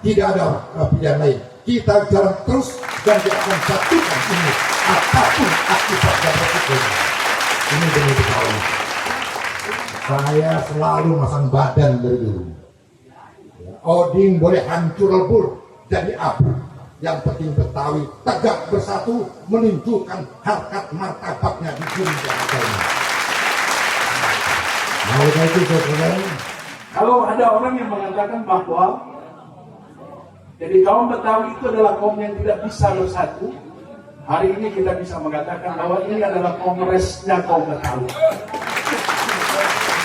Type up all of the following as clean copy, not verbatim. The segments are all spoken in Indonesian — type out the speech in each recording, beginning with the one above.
tidak ada pilihan lain. Kita jalan terus dan kita akan satukan ini apapun akibat dan resikonya. Ini demi Betawi. Saya selalu masang badan dari dulu. Oding boleh hancur lebur jadi abu. Yang penting Betawi tegak bersatu menunjukkan harkat martabatnya di dunia Jakarta ini. Nah, itu saudara. Kalau ada orang yang mengatakan bahwa jadi kaum Betawi itu adalah kaum yang tidak bisa bersatu, hari ini kita bisa mengatakan bahwa ini adalah kongresnya kaum Betawi.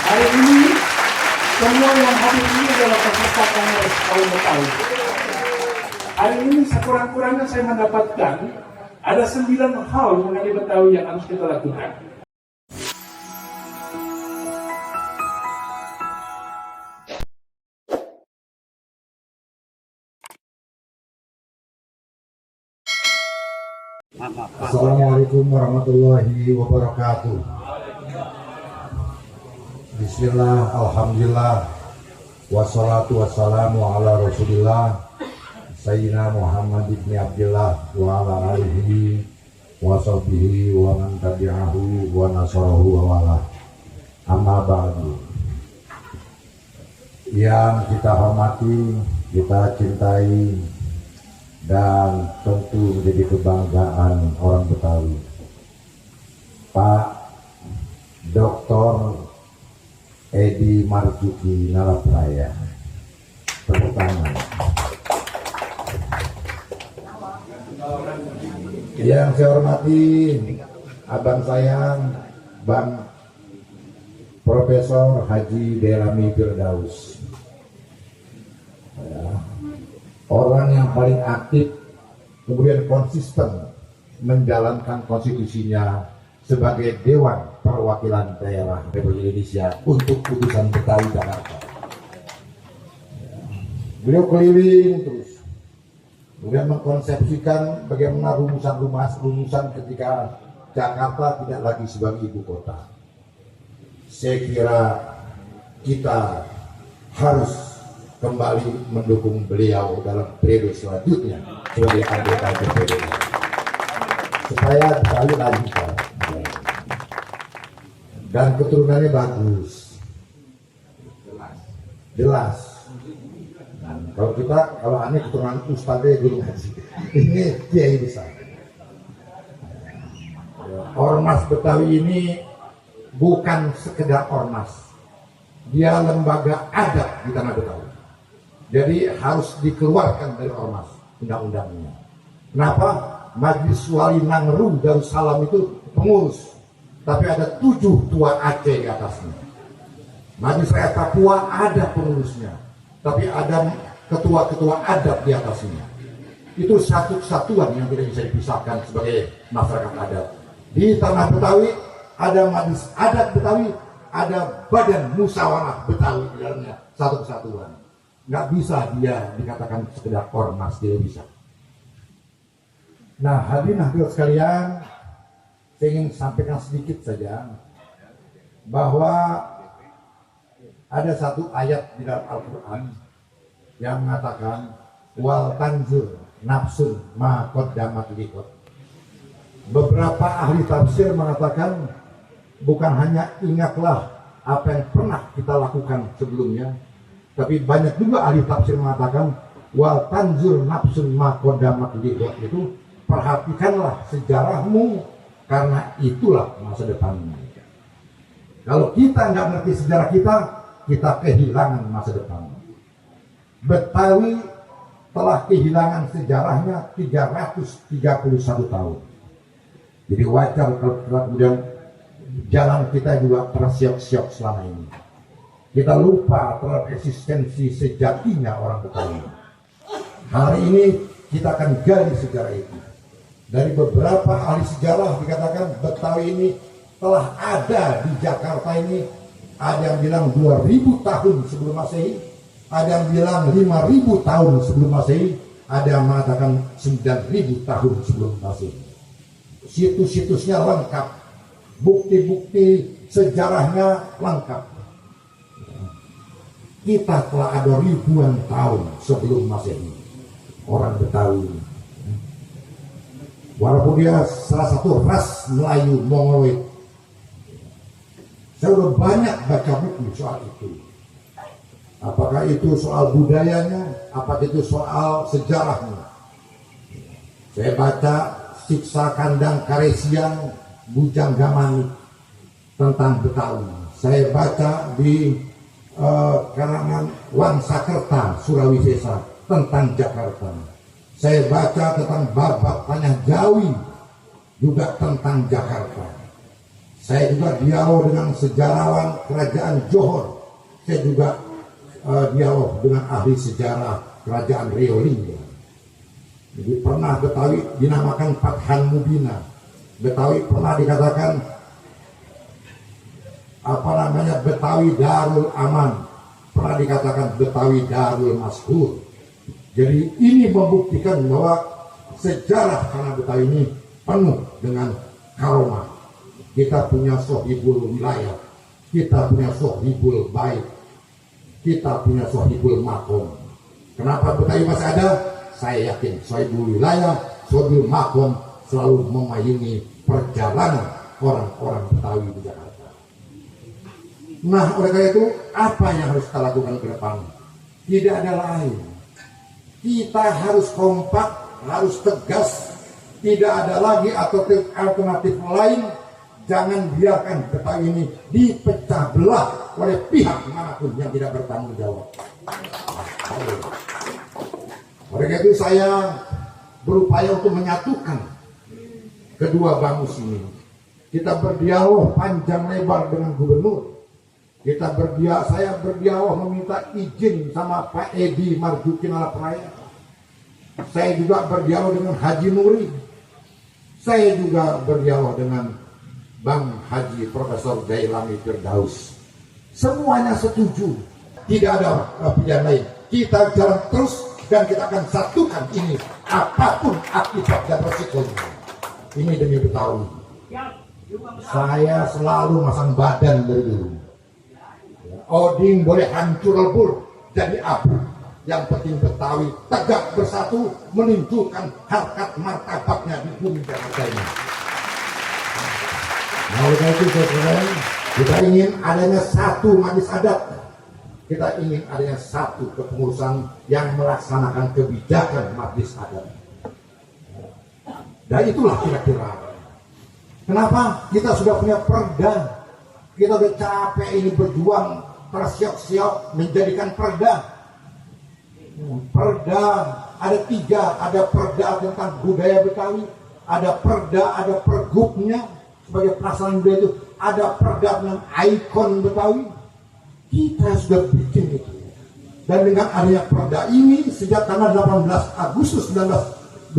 Hari ini semua yang hadir ini adalah peserta kongres kaum Betawi. Hari ini sekurang-kurangnya saya mendapatkan ada 9 hal mengenai Betawi yang harus kita lakukan. Assalamualaikum warahmatullahi wabarakatuh. Bismillah, alhamdulillah, wassalatu wassalamu ala rasulillah Sayyidina Muhammad ibn Abdillah wa ala alihi wa sahbihi wa man tabi'ahu wa nasarahu wa wala. Amma ba'du. Yang kita hormati, kita cintai, dan tentu menjadi kebanggaan orang Betawi, Pak Dr. Edi Marzuki Nalapraya. Tepuk tangan. Yang saya hormati abang sayang Bang Profesor Haji Delami Firdaus, orang yang paling aktif kemudian konsisten menjalankan konstitusinya sebagai Dewan Perwakilan Daerah Republik Indonesia untuk putusan Betawi Jakarta. Beliau keliling terus, kemudian mengkonsepsikan bagaimana rumusan ketika Jakarta tidak lagi sebagai ibu kota. Saya kira kita harus kembali mendukung beliau dalam periode selanjutnya sebagai anggota DPD supaya Betawi lanjutkan dan keturunannya bagus, jelas. Kalau aneh keturunan Ustadznya Gunung Haji, ini kiai besar. Ormas Betawi ini bukan sekedar ormas, dia lembaga adat di tanah Betawi. Jadi harus dikeluarkan dari ormas undang-undangnya. Kenapa? Majelis Wali Nangru Darussalam itu pengurus, tapi ada 7 tua Aceh di atasnya. Majelis Rakyat Papua ada pengurusnya, tapi ada ketua-ketua adat di atasnya. Itu satu kesatuan yang tidak bisa dipisahkan sebagai masyarakat adat. Di tanah Betawi ada Majelis Adat Betawi, ada Badan Musyawarah Betawi di dalamnya, satu kesatuan. Nggak bisa dia dikatakan sekedar ormas, tidak bisa. Nah, hadirin sekalian, saya ingin sampaikan sedikit saja bahwa ada satu ayat di dalam Al-Quran yang mengatakan wal tanzur nafsun ma qaddamat liqad. Beberapa ahli tafsir mengatakan bukan hanya ingatlah apa yang pernah kita lakukan sebelumnya, tapi banyak juga ahli tafsir mengatakan wal tanzur nafsun ma qaddamat liqad, itu perhatikanlah sejarahmu karena itulah masa depanmu. Kalau kita nggak ngerti sejarah kita kehilangan masa depan. Betawi telah kehilangan sejarahnya 331 tahun. Jadi wajar kalau kemudian jalan kita juga tersiok-siok selama ini. Kita lupa terhadap eksistensi sejatinya orang Betawi. Hari ini kita akan gali sejarah itu. Dari beberapa ahli sejarah dikatakan Betawi ini telah ada di Jakarta ini. Ada yang bilang 2000 tahun sebelum Masehi, ada yang bilang 5000 tahun sebelum Masehi, ada yang mengatakan 9000 tahun sebelum Masehi. Situs-situsnya lengkap, bukti-bukti sejarahnya lengkap. kita telah ada ribuan tahun sebelum Masehi. Orang Betawi, walaupun dia salah satu ras Melayu Mongoloid, saya udah banyak baca buku soal itu. Apakah itu soal budayanya, apakah itu soal sejarahnya. Saya baca Siksa Kandang Karesian Bujang Gamani tentang Betawi. Saya baca di karangan Wan Sakerta Surawisesa tentang Jakarta. Saya baca tentang Babak Tanah Jawi juga tentang Jakarta. Saya juga dialog dengan sejarawan kerajaan Johor. Saya juga dialog dengan ahli sejarah kerajaan Riolingga. Jadi pernah Betawi dinamakan Pathan Mubina. Betawi pernah dikatakan Betawi Darul Aman, pernah dikatakan Betawi Darul Mashhur. Jadi ini membuktikan bahwa sejarah tanah Betawi ini penuh dengan karomah. Kita punya sohibul wilayah, kita punya sohibul bait, kita punya sohibul makom. Kenapa Betawi masih ada? Saya yakin sohibul wilayah, sohibul makom selalu memayungi perjalanan orang-orang Betawi di Jakarta. Nah, oleh karena itu, apa yang harus kita lakukan ke depan? Tidak ada lain. Kita harus kompak, harus tegas. Tidak ada lagi alternatif lain. Jangan biarkan Betawi ini dipecah belah oleh pihak manapun yang tidak bertanggung jawab. Oleh karena itu, saya berupaya untuk menyatukan kedua bangus ini. Kita berdialog panjang lebar dengan gubernur. Saya berdialog meminta izin sama Pak Edi Marjuki Nalapraya. Saya juga berdialog dengan Haji Nuri. Saya juga berdialog dengan Bang Haji Profesor Jailani Firdaus. Semuanya setuju. Tidak ada pilihan lain. Kita jalan terus dan kita akan satukan ini apapun akibat dan resikonya. Ini demi Betawi. Saya selalu masang badan dari dulu. Oding boleh hancur lebur jadi abu. Yang penting Betawi tegak bersatu menunjukkan harkat martabatnya di bumi Jakarta ini. Nah, oleh itu saudara, kita ingin adanya satu majelis adat. Kita ingin adanya satu kepengurusan yang melaksanakan kebijakan majelis adat. Dan itulah kira-kira. Kenapa? Kita sudah punya perda. Kita udah capek ini berjuang tersiok-siok menjadikan perda. Perda ada 3, ada perda tentang budaya Betawi, ada perda, ada pergubnya sebagai pelaksanaan budaya itu, ada perda tentang ikon Betawi. Kita sudah bikin itu. Dan dengan adanya perda ini sejak tanggal 18 Agustus 2015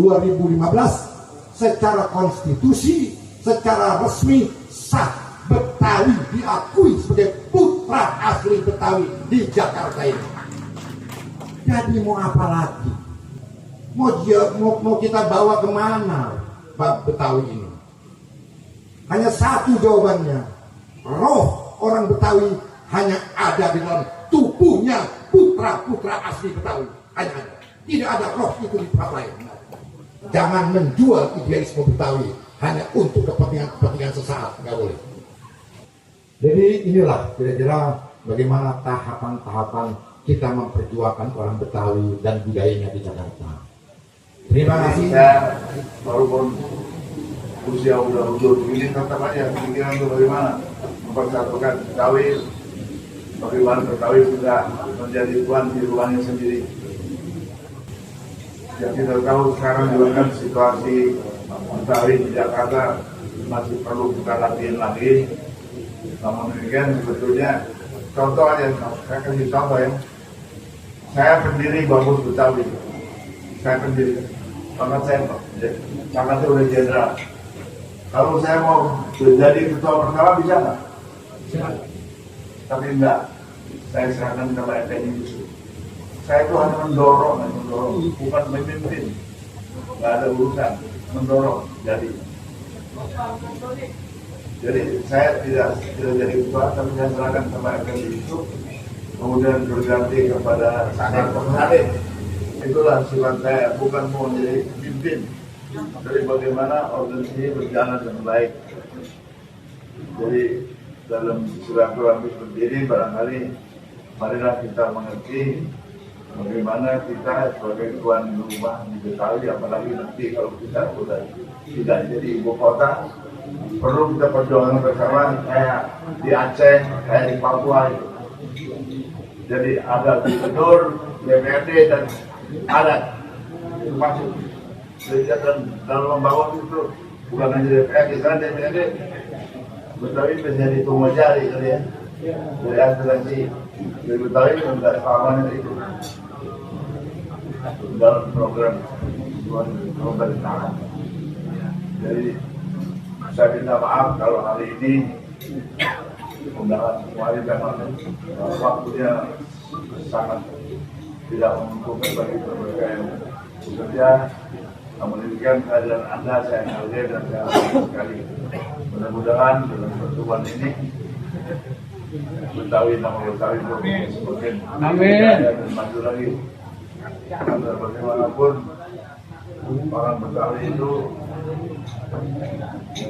secara konstitusi, secara resmi sah Betawi diakui sebagai putra asli Betawi di Jakarta ini. Jadi mau apa lagi? Mau kita bawa kemana Betawi ini? Hanya satu jawabannya. Roh orang Betawi hanya ada di dalam tubuhnya putra-putra asli Betawi. Hanya ada. Tidak ada roh itu di tempat lain. Jangan menjual idealisme Betawi hanya untuk kepentingan sesaat. Nggak boleh. Jadi inilah kira-kira bagaimana tahapan-tahapan kita memperjuangkan orang Betawi dan budayanya di Jakarta. Terima kasih. Saya walaupun usia udah begini tetap aja pikiran itu bagaimana mempersatukan Betawi, bagaimana Betawi sudah menjadi tuan di ruangnya sendiri. Yang kita tahu sekarang juga kan situasi Betawi di Jakarta masih perlu kita latihan lagi. Namun demikian sebetulnya contoh aja, saya kasih contoh ya. Saya pendiri Bamus Betawi. Saya pendiri. Karena saya udah jenderal. Kalau saya mau jadi ketua pertama bisa nggak? Tapi enggak. Saya serahkan ke Pak FNI justru. Saya itu hanya mendorong, bukan memimpin. Nggak ada urusan, mendorong. Jadi saya tidak jadi ketua, tapi saya serahkan ke Pak FNI itu kemudian berganti kepada sangat penghadir. Itulah sifat saya, bukan mau menjadi pimpin dari bagaimana organisasi berjalan dengan baik. Jadi dalam silaturahmi seperti ini barangkali marilah kita mengerti bagaimana kita sebagai tuan rumah di Betawi, apalagi nanti kalau kita sudah tidak jadi ibu kota, perlu kita perjuangkan bersama kayak di Aceh, kayak di Papua. Jadi ada gubernur, DPRD dan adat itu masuk. Jadi dalam membangun itu bukan hanya DPRD, karena DPRD Betawi menjadi pemujari kali ya. Jadi aspirasi dari Betawi minta keamanan itu dalam program pemerintahan. Jadi saya minta maaf kalau hari ini undangan kemarin memang waktunya sangat tidak menguntungkan bagi mereka yang bekerja. Namun demikian kehadiran Anda saya hargai dan saya hargai sekali. Mudah-mudahan dalam pertemuan ini Betawi nama Betawi semakin dan maju lagi. Karena bagaimanapun orang Betawi itu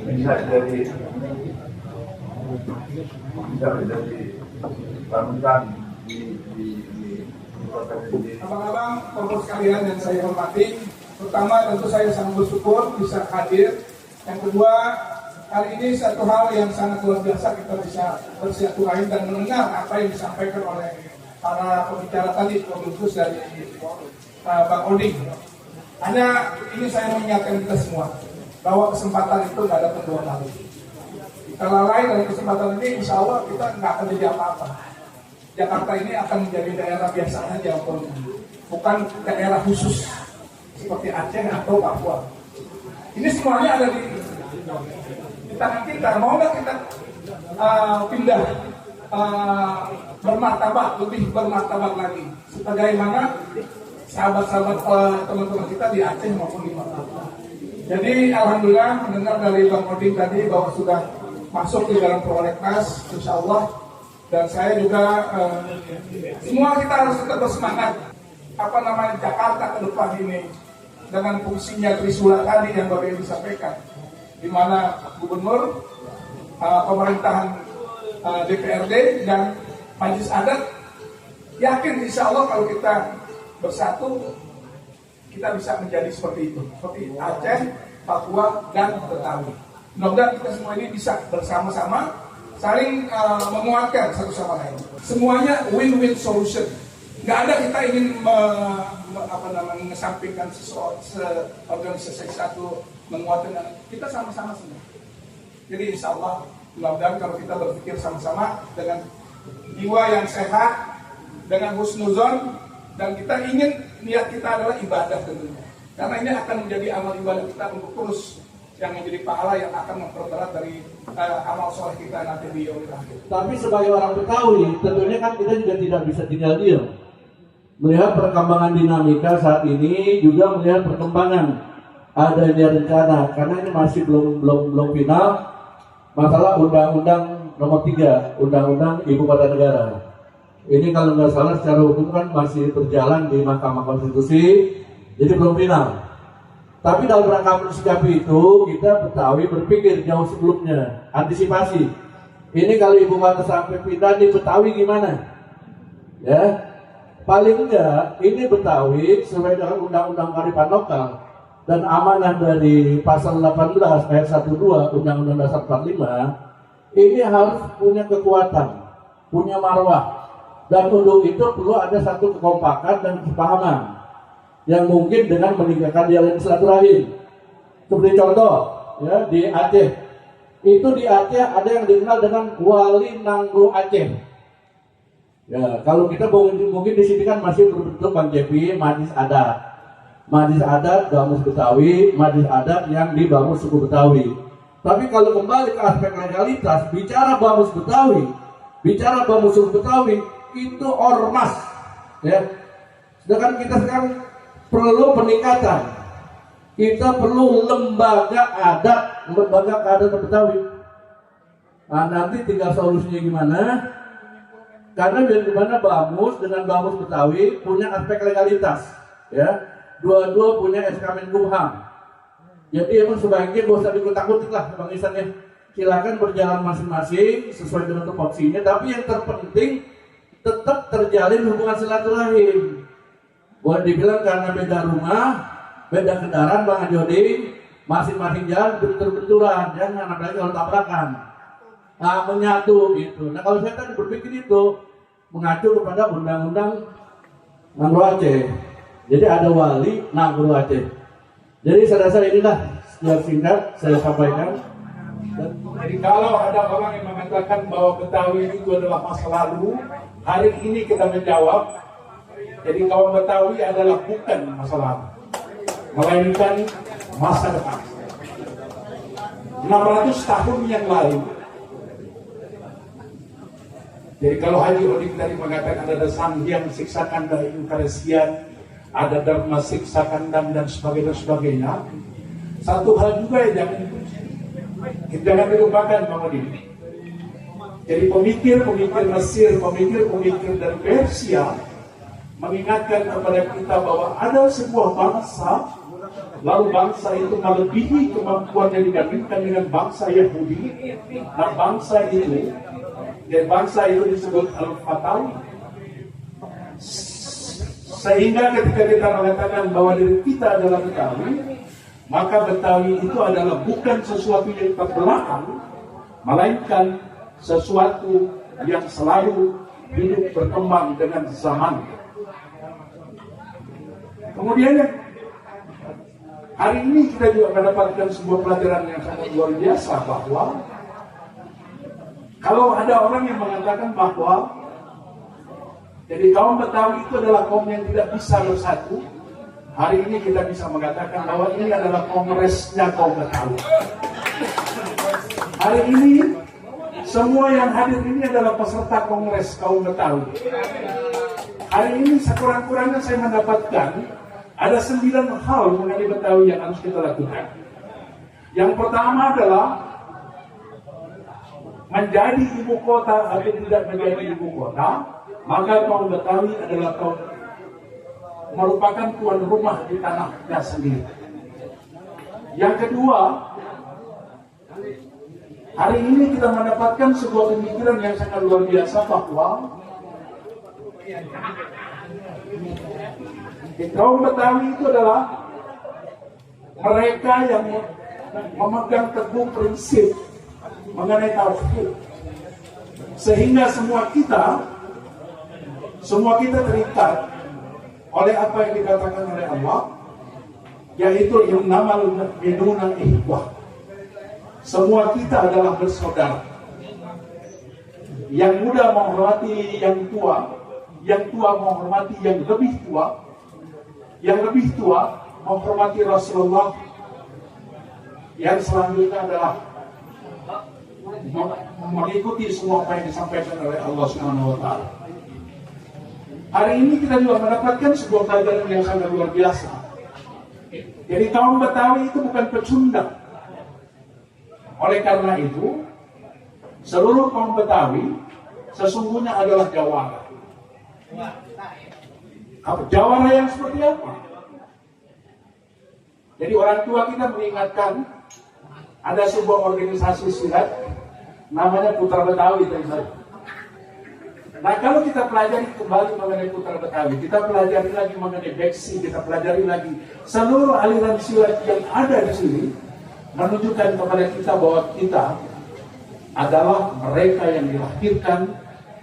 bisa jadi panutan di kota ini. Abang-abang, tokoh sekalian yang saya hormati, pertama tentu saya sangat bersyukur bisa hadir. Yang kedua, kali ini satu hal yang sangat luar biasa kita bisa bersilaturahim dan mendengar apa yang disampaikan oleh para pembicara tadi, khusus dari Bang Oding. Hanya ini saya mengingatkan kita semua bahwa kesempatan itu nggak datang dua kali. Kita lalai dalam kesempatan ini, insya Allah kita nggak akan jadi apa-apa. Jakarta ini akan menjadi daerah biasa saja, bukan daerah khusus seperti Aceh atau Papua. Ini semuanya ada di tangan kita. Mau nggak kita pindah bermartabat, lebih bermartabat lagi, sebagaimana sahabat-sahabat teman-teman kita di Aceh maupun di Papua. Jadi alhamdulillah mendengar dari Bang Oding tadi bahwa sudah masuk di dalam prolegnas, insya Allah. Dan saya juga semua kita harus tetap bersemangat. Jakarta ke depan ini dengan fungsinya Trisula tadi yang baru disampaikan, di mana gubernur, pemerintahan DPRD dan Majelis Adat, yakin insya Allah kalau kita bersatu kita bisa menjadi seperti itu, seperti Aceh, Papua dan Betawi. Mudah-mudahan kita semua ini bisa bersama-sama saling menguatkan satu sama lain. Semuanya win-win solution. Nggak ada kita ingin mengesampingkan organisasi satu menguatkan, kita sama-sama semua. Jadi insya Allah mudah-mudahan kalau kita berpikir sama-sama dengan jiwa yang sehat, dengan husnuzon, dan kita ingin niat kita adalah ibadah tentunya. Karena ini akan menjadi amal ibadah kita untuk terus yang menjadi pahala yang akan memperberat dari amal soleh kita nanti di yaumil akhir. Tapi sebagai orang Betawi, tentunya kan kita juga tidak bisa tinggal diam. Melihat perkembangan dinamika saat ini, juga melihat perkembangan adanya rencana, karena ini masih belum final masalah Undang-Undang Nomor 3, Undang-Undang Ibu Kota Negara. Ini kalau nggak salah secara hukum kan masih berjalan di Mahkamah Konstitusi, jadi belum final. Tapi dalam rangka mensikapi itu, kita Betawi berpikir jauh sebelumnya, antisipasi. Ini kalau ibu kota sampai pindah di Betawi gimana? Ya, paling enggak ini Betawi sesuai dengan Undang-Undang Kearifan Lokal dan amanah dari pasal 18 ayat 12 Undang-Undang Dasar 45, ini harus punya kekuatan, punya marwah, dan untuk itu perlu ada satu kekompakan dan kesepahaman yang mungkin dengan meningkatkan dialog silaturahim. Seperti contoh, ya di Aceh, itu di Aceh ada yang dikenal dengan Wali Nangro Aceh. Ya, kalau kita mungkin di sini kan masih berbentuk Bang Jepi, Majelis Adat Bamus Betawi, Majelis Adat yang di Bamus suku Betawi. Tapi kalau kembali ke aspek legalitas, bicara Bamus Betawi, bicara Bamus suku Betawi, itu ormas. Ya, sedangkan kita sekarang perlu peningkatan. Kita perlu lembaga adat Betawi. Nah, nanti tinggal solusinya gimana? Karena biar gimana Bamus dengan Bamus Betawi punya aspek legalitas, ya. Dua-dua punya SK Menkumham. Jadi emang sebaiknya gak usah dikutak-kutik lah Bang Isan ya. Silakan berjalan masing-masing sesuai dengan tupoksinya. Tapi yang terpenting tetap terjalin hubungan silaturahim. Boleh dibilang karena beda rumah, beda kendaraan Bang Ajoding, masing-masing jalan bentur-benturan, jangan apalagi kalau tabrakan. Nah, menyatu gitu. Nah kalau saya tadi berpikir itu mengacu kepada undang-undang Nangro Aceh. Jadi ada wali Nangro Aceh. Jadi saya rasa inilah yang singkat saya sampaikan. Jadi kalau ada orang yang mengatakan bahwa Betawi itu adalah masa lalu, hari ini kita menjawab. Jadi kaum Betawi adalah bukan masa lalu, melainkan masa depan. 600 tahun yang lalu. Jadi kalau Haji Oding tadi mengatakan ada Sang Hyang Siksa Kanda Inkaresian, ada Dharma Siksa Kandang dan sebagainya. Satu hal juga yang jangan dilupakan Bang Oding. Jadi pemikir-pemikir Mesir, pemikir-pemikir dari Persia mengingatkan kepada kita bahwa ada sebuah bangsa, lalu bangsa itu melebihi kemampuannya dibandingkan dengan bangsa Yahudi. Nah bangsa itu, dan bangsa itu disebut Al-Fatawi. Sehingga ketika kita mengatakan bahwa diri kita adalah Betawi, maka Betawi itu adalah bukan sesuatu yang terbelakang, melainkan sesuatu yang selalu hidup berkembang dengan zaman. Kemudian hari ini kita juga mendapatkan sebuah pelajaran yang sangat luar biasa bahwa kalau ada orang yang mengatakan bahwa jadi kaum Betawi itu adalah kaum yang tidak bisa bersatu, hari ini kita bisa mengatakan bahwa ini adalah kongresnya kaum Betawi. Hari ini semua yang hadir ini adalah peserta kongres kaum Betawi. Hari ini sekurang-kurangnya saya mendapatkan ada 9 hal mengenai Betawi yang harus kita lakukan. Yang pertama adalah menjadi ibu kota atau tidak menjadi ibu kota, maka kaum Betawi adalah kaum merupakan tuan rumah di tanahnya sendiri. Yang kedua, hari ini kita mendapatkan sebuah pemikiran yang sangat luar biasa bahwa kaum Betawi itu adalah mereka yang memegang teguh prinsip mengenai tauhid, sehingga semua kita terikat oleh apa yang dikatakan oleh Allah, yaitu innamal mu'minuna ikhwah. Semua kita adalah bersaudara. Yang muda menghormati yang tua menghormati yang lebih tua, yang lebih tua menghormati Rasulullah, yang selanjutnya adalah mengikuti semua apa yang disampaikan oleh Allah Subhanahu wa taala. Hari ini kita juga mendapatkan sebuah pelajaran yang sangat luar biasa. Jadi kaum Betawi itu bukan pecundang. Oleh karena itu, seluruh kaum Betawi sesungguhnya adalah jawara. Jawara yang seperti apa? Jadi orang tua kita mengingatkan ada sebuah organisasi silat namanya Putra Betawi. Nah kalau kita pelajari kembali mengenai Putra Betawi, kita pelajari lagi mengenai Beksi, kita pelajari lagi seluruh aliran silat yang ada di sini, menunjukkan kepada kita bahwa kita adalah mereka yang dilahirkan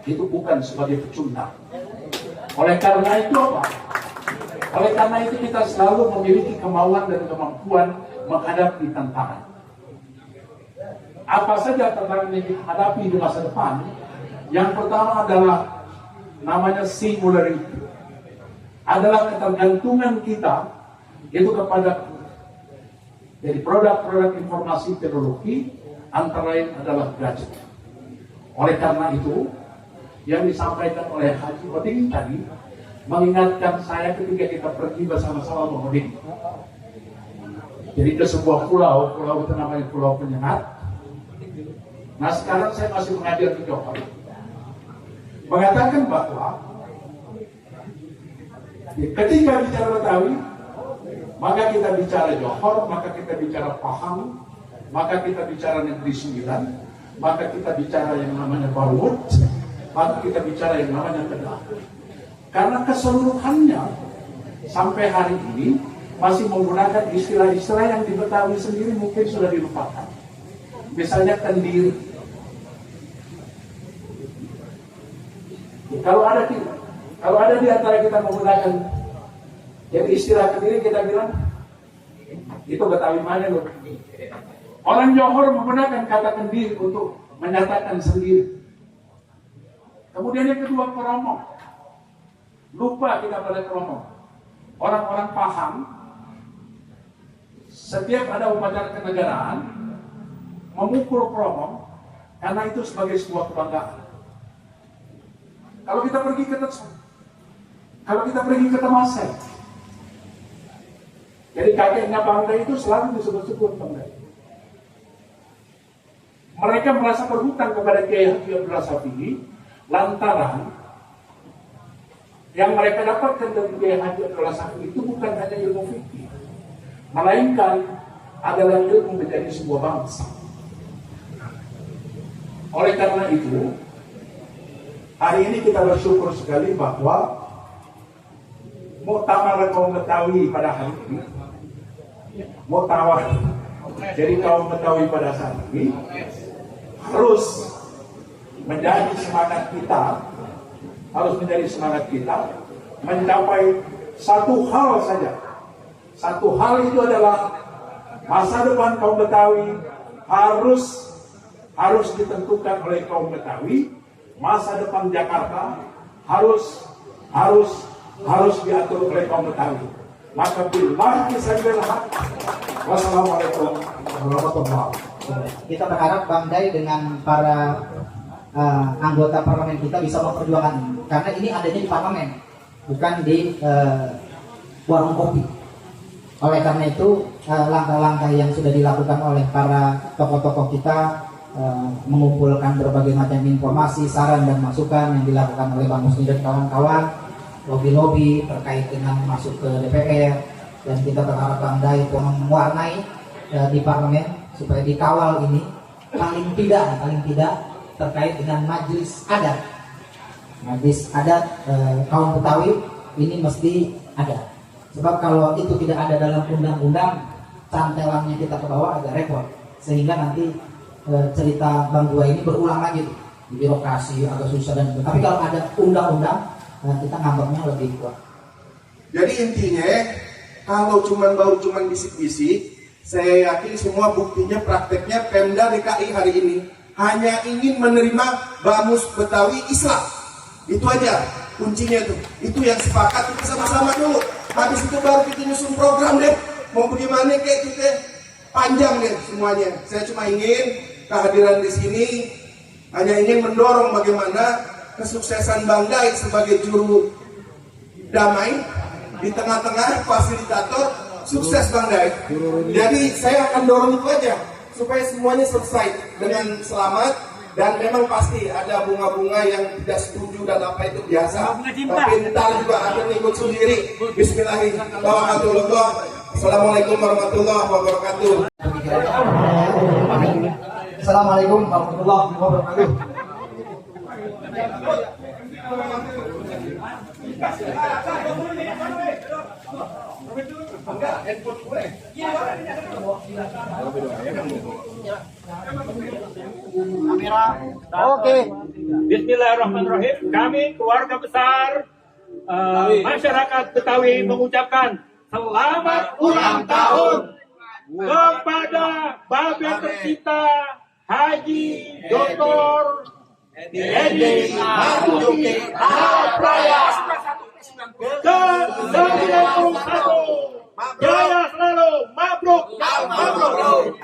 itu bukan sebagai pecundang. Oleh karena itu apa? Oleh karena itu kita selalu memiliki kemauan dan kemampuan menghadapi tantangan. Apa saja tantangan yang dihadapi di masa depan? Yang pertama adalah namanya singularity. Adalah ketergantungan kita itu kepada dari produk-produk informasi teknologi, antara lain adalah gadget. Oleh karena itu, yang disampaikan oleh Haji Oding tadi mengingatkan saya ketika kita pergi bersama-sama Bang Oding. Jadi ke sebuah pulau itu namanya Pulau Penyengat. Nah sekarang saya masih mengajar di Johor. mengatakan bahwa ketika bicara Betawi, maka kita bicara Johor, maka kita bicara Pahang, maka kita bicara Negeri Sembilan, maka kita bicara yang namanya Barwood, maka kita bicara yang namanya Kedah. Karena keseluruhannya sampai hari ini masih menggunakan istilah-istilah yang di Betawi sendiri mungkin sudah dilupakan. Misalnya kendiri. Kalau ada di antara kita menggunakan yang istilah kendiri, kita bilang itu Betawi mana loh. Orang Johor menggunakan kata kendiri untuk menyatakan sendiri. Kemudian yang kedua, keromong. Lupa kita pada keromong. Orang-orang Pahang, setiap ada upacara kenegaraan, memukul keromong, karena itu sebagai sebuah kebanggaan. Kalau kita pergi ke Tetsu, kalau kita pergi ke Temasek, jadi kakeknya Bangda itu selalu disebut-sebut Bangda. Mereka merasa berhutang kepada Kiai Haji Abdullah Shafi'i lantaran yang mereka dapatkan dari Kiai Haji Abdullah Shafi'i itu bukan hanya ilmu fikih, melainkan adalah ilmu menjadi sebuah bangsa. Oleh karena itu, hari ini kita bersyukur sekali bahwa muktamar kaum Betawi pada hari ini, muktamar jadi kaum Betawi pada saat ini harus menjadi semangat kita, mencapai satu hal saja. Satu hal itu adalah masa depan kaum Betawi harus ditentukan oleh kaum Betawi. Masa depan Jakarta harus diatur oleh kaum Betawi. Maka billahi sabil haq. Wassalamualaikum warahmatullahi wabarakatuh. Kita berharap Bang Dai dengan para anggota parlemen kita bisa memperjuangkan, karena ini adanya di parlemen, bukan di warung kopi. Oleh karena itu langkah-langkah yang sudah dilakukan oleh para tokoh-tokoh kita, mengumpulkan berbagai macam informasi, saran dan masukan yang dilakukan oleh Bang Musni dan kawan-kawan, lobby-lobby terkait dengan masuk ke DPR, dan kita berharap Bang Dai mewarnai di parlemen supaya dikawal ini paling tidak terkait dengan majelis adat kaum Betawi ini mesti ada. Sebab kalau itu tidak ada dalam undang-undang, cantelannya kita ke bawah agak repot, sehingga nanti cerita Bang Dua ini berulang lagi di birokrasi agak susah dan tapi kalau ada undang-undang kita ngambeknya lebih kuat. Jadi intinya kalau baru cuman bisik-bisik, saya yakin semua buktinya prakteknya Pemda DKI hari ini hanya ingin menerima Bamus Betawi Islam. Itu aja kuncinya tuh. Itu yang sepakat kita sama-sama dulu. Habis itu baru kita nyusun program deh. Mau bagaimana kayak kita panjang deh semuanya. Saya cuma ingin kehadiran di sini hanya ingin mendorong bagaimana kesuksesan Bang Dai sebagai juru damai di tengah-tengah fasilitator sukses Bang Dai. Jadi saya akan dorong itu aja supaya semuanya selesai dengan selamat, dan memang pasti ada bunga-bunga yang tidak setuju dan apa itu biasa. Tapi ntar juga akan ikut sendiri. Bismillahirrahmanirrahim. Assalamualaikum warahmatullahi wabarakatuh. Assalamualaikum warahmatullahi wabarakatuh. Oke. Bismillahirrahmanirrahim. Kami keluarga besar masyarakat Betawi mengucapkan selamat ulang tahun kepada Babe tercinta Haji Dr. Edi Mahyudi Praya ke-91. Jaya selalu, mabruk. Mabruk.